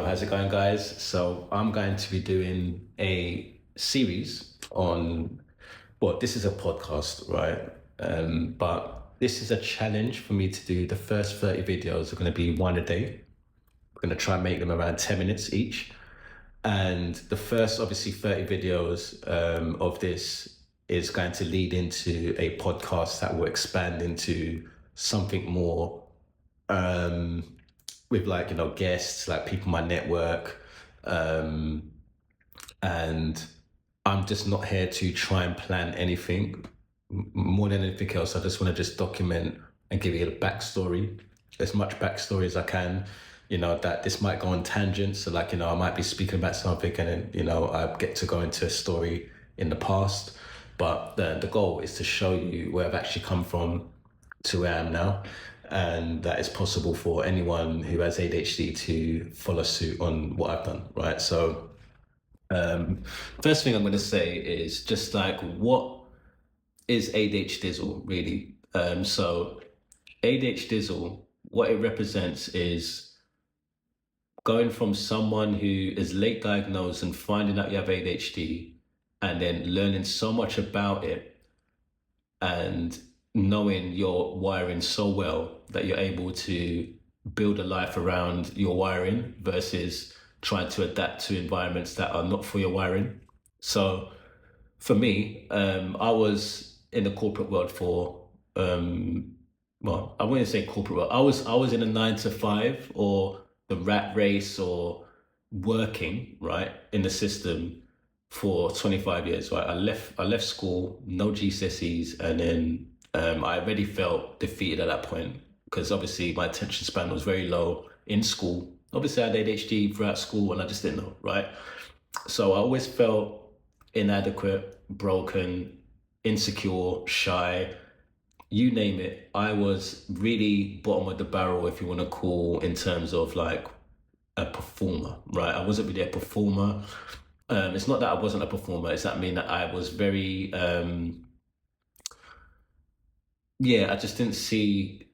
How's it going, guys? So I'm going to be doing a series on, well, this is a podcast, right? But this is a challenge for me to do. The first 30 videos are going to be one a day. We're going to try and make them around 10 minutes each. And the first, obviously, 30 videos of this is going to lead into a podcast that will expand into something more um, with guests, like people in my network. Um, and I'm just not here to try and plan anything. More than anything else, I just want to just document and give you a backstory, as much backstory as I can. That this might go on tangents. So, I might be speaking about something and then, I get to go into a story in the past. But the goal is to show you where I've actually come from to where I am now. And that it's possible for anyone who has ADHD to follow suit on what I've done, right? So, first thing I'm going to say is just what is ADHDizzle really? So ADHDizzle, what it represents is going from someone who is late diagnosed and finding out you have ADHD and then learning so much about it and knowing your wiring so well that you're able to build a life around your wiring versus trying to adapt to environments that are not for your wiring. So for me, I was in the corporate world for well, I wouldn't say corporate world. I was in a 9 to 5 or the rat race or working right in the system for 25 years. Right, I left school, no GCSEs, and then I already felt defeated at that point because obviously my attention span was very low in school. Obviously, I had ADHD throughout school, and I just didn't know. Right, so I always felt inadequate, broken, insecure, shy, you name it. I was really bottom of the barrel, if you want to call, in terms of like a performer, right? I wasn't really a performer. It's not that I wasn't a performer. It's that I mean that I was very, yeah, I just didn't see,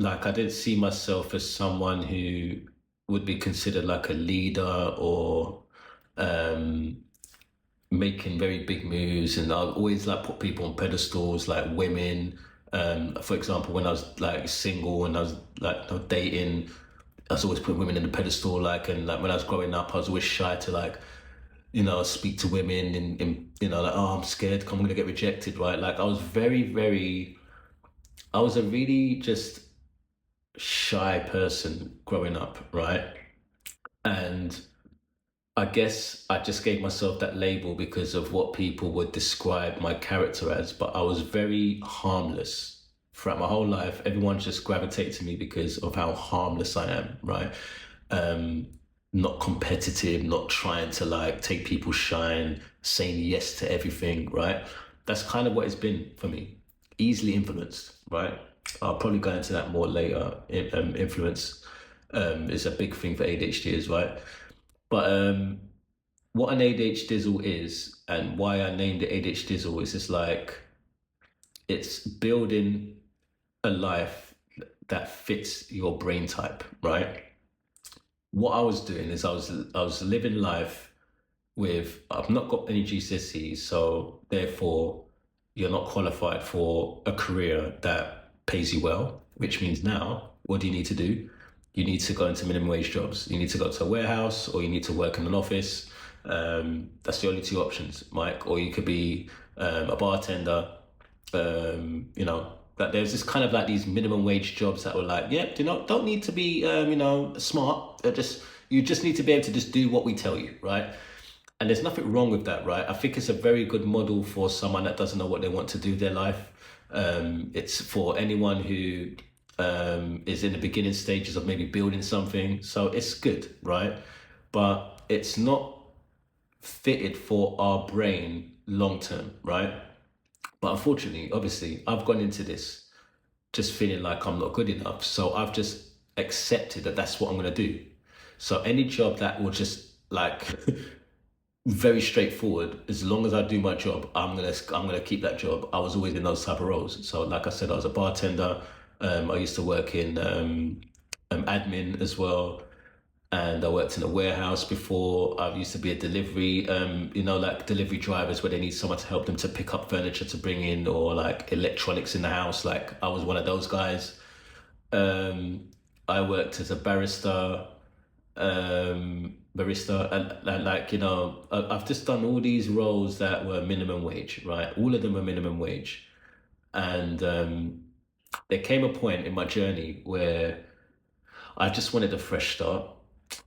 I didn't see myself as someone who would be considered like a leader or um, making very big moves. And I always like put people on pedestals, like women. For example, when I was like single and I was like not dating, I was always putting women in the pedestal. And like when I was growing up, I was always shy to speak to women and like, oh, I'm scared, I'm gonna get rejected, right? Like I was I was a really just shy person growing up, right? And I guess I just gave myself that label because of what people would describe my character as, but I was very harmless throughout my whole life. Everyone just gravitated to me because of how harmless I am, right? Um, Not competitive, not trying to like take people's shine, saying yes to everything, right? That's kind of what it's been for me. Easily influenced, right? I'll probably go into that more later. Influence is a big thing for ADHD, is right. But what an ADHDizzle is and why I named it ADHDizzle is just like it's building a life that fits your brain type, right? What I was doing is I was living life with I've not got any GCSEs, so therefore you're not qualified for a career that pays you well, which means now what do you need to do? You need to go into minimum wage jobs. You need to go to a warehouse or you need to work in an office. That's the only two options, Mike. Or you could be a bartender. That there's this kind of like these minimum wage jobs that were like, yeah, don't need to be smart. You just need to be able to just do what we tell you, right? And there's nothing wrong with that, right? I think it's a very good model for someone that doesn't know what they want to do with their life. It's for anyone who is in the beginning stages of maybe building something. So it's good, right? But it's not fitted for our brain long term, right? But unfortunately, obviously, I've gone into this just feeling like I'm not good enough. So I've just accepted that that's what I'm going to do. So any job that will just like very straightforward. As long as I do my job, I'm gonna keep that job. I was always in those type of roles. So, like I said, I was a bartender. I used to work in admin as well. and I worked in a warehouse before. I used to be a delivery, like delivery drivers where they need someone to help them to pick up furniture to bring in or like electronics in the house. Like I was one of those guys. Um, I worked as a barista, and like I've just done all these roles that were minimum wage, right? All of them were minimum wage, and there came a point in my journey where I just wanted a fresh start,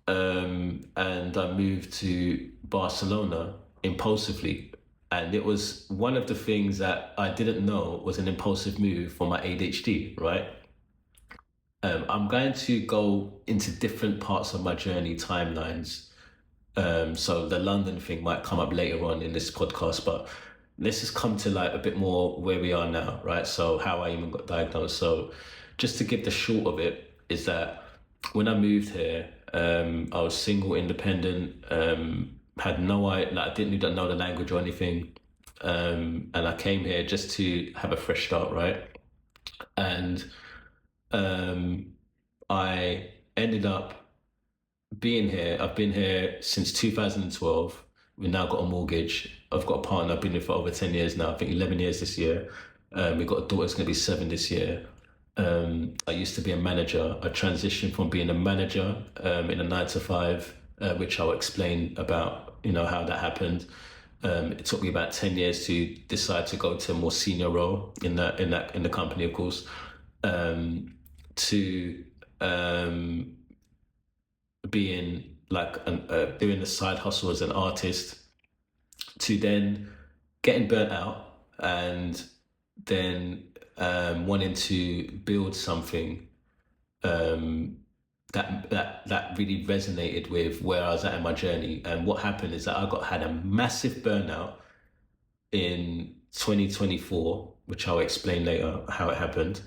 and I moved to Barcelona impulsively. And it was one of the things that I didn't know was an impulsive move for my ADHD, right? I'm going to go into different parts of my journey timelines. So the London thing might come up later on in this podcast, but let's just come to like a bit more where we are now, right? So how I even got diagnosed. So just to give the short of it is that when I moved here, I was single, independent, had no I like I didn't even know the language or anything, and I came here just to have a fresh start, right? And um, I ended up being here. I've been here since 2012. We've now got a mortgage. I've got a partner. I've been here for over 10 years now. I think 11 years this year. We've got a daughter that's going to be 7 this year. I used to be a manager. I transitioned from being a manager in a 9 to 5, which I'll explain about, how that happened. It took me about 10 years to decide to go to a more senior role in the company, of course, to being like doing a side hustle as an artist, to then getting burnt out, and then wanting to build something um, that really resonated with where I was at in my journey. And what happened is that had a massive burnout in 2024, which I'll explain later how it happened.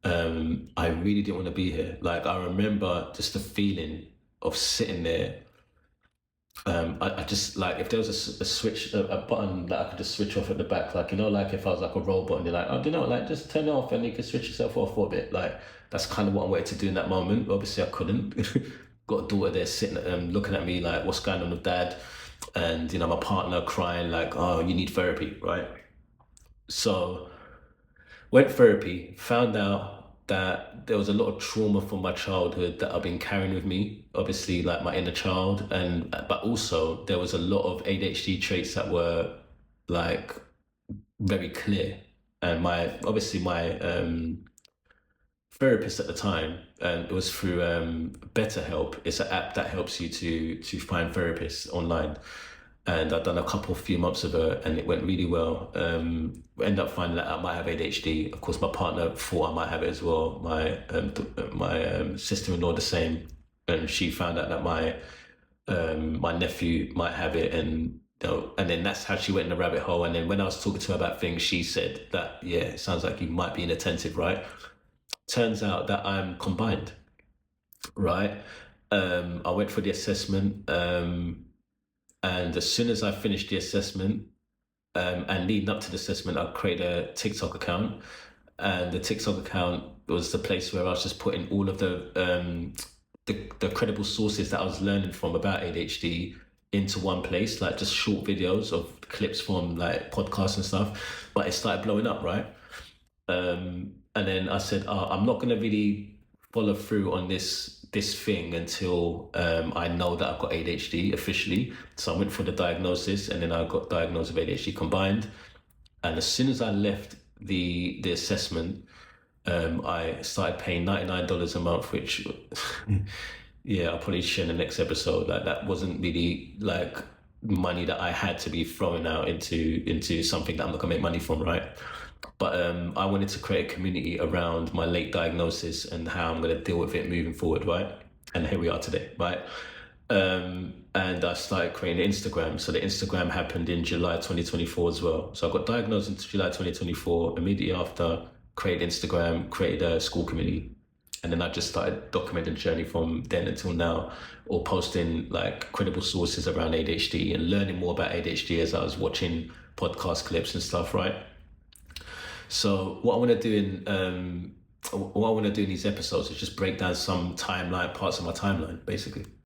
I really didn't want to be here. Like I remember just the feeling of sitting there. I just like if there was a switch, a button that I could just switch off at the back, like like if I was like a robot and you're like, oh, like just turn it off and you can switch yourself off for a bit. Like that's kind of what I wanted to do in that moment. Obviously, I couldn't. Got a daughter there sitting, looking at me like, what's going on with dad? And my partner crying like, oh, you need therapy, right? So went therapy, found out that there was a lot of trauma from my childhood that I've been carrying with me, obviously like my inner child, and but also there was a lot of ADHD traits that were like very clear. And my therapist at the time, it was through BetterHelp. It's an app that helps you to find therapists online, and I've done a few months of it, and it went really well. Ended up finding that I might have ADHD. Of course, my partner thought I might have it as well. My sister-in-law the same, and she found out that my nephew might have it, and and then that's how she went in the rabbit hole. And then when I was talking to her about things, she said that yeah, it sounds like you might be inattentive, right? Turns out that I'm combined, right? I went for the assessment. And as soon as I finished the assessment, and leading up to the assessment, I created a TikTok account. And the TikTok account was the place where I was just putting all of the credible sources that I was learning from about ADHD into one place, like just short videos of clips from like podcasts and stuff. But it started blowing up, right? And then I said, oh, I'm not going to really follow through on this thing until I know that I've got ADHD officially. So I went for the diagnosis, and then I got diagnosed with ADHD combined. And as soon as I left the assessment, I started paying $99 a month, which yeah, I'll probably share in the next episode. Like that wasn't really like money that I had to be throwing out into something that I'm not gonna make money from, right? But I wanted to create a community around my late diagnosis and how I'm going to deal with it moving forward, right? And here we are today, right? And I started creating Instagram. So the Instagram happened in July 2024 as well. So I got diagnosed in July 2024. Immediately after, created Instagram, created a school community. And then I just started documenting the journey from then until now, or posting like credible sources around ADHD and learning more about ADHD as I was watching podcast clips and stuff, right? So what I want to do what I want to do in these episodes is just break down some timeline, parts of my timeline, basically.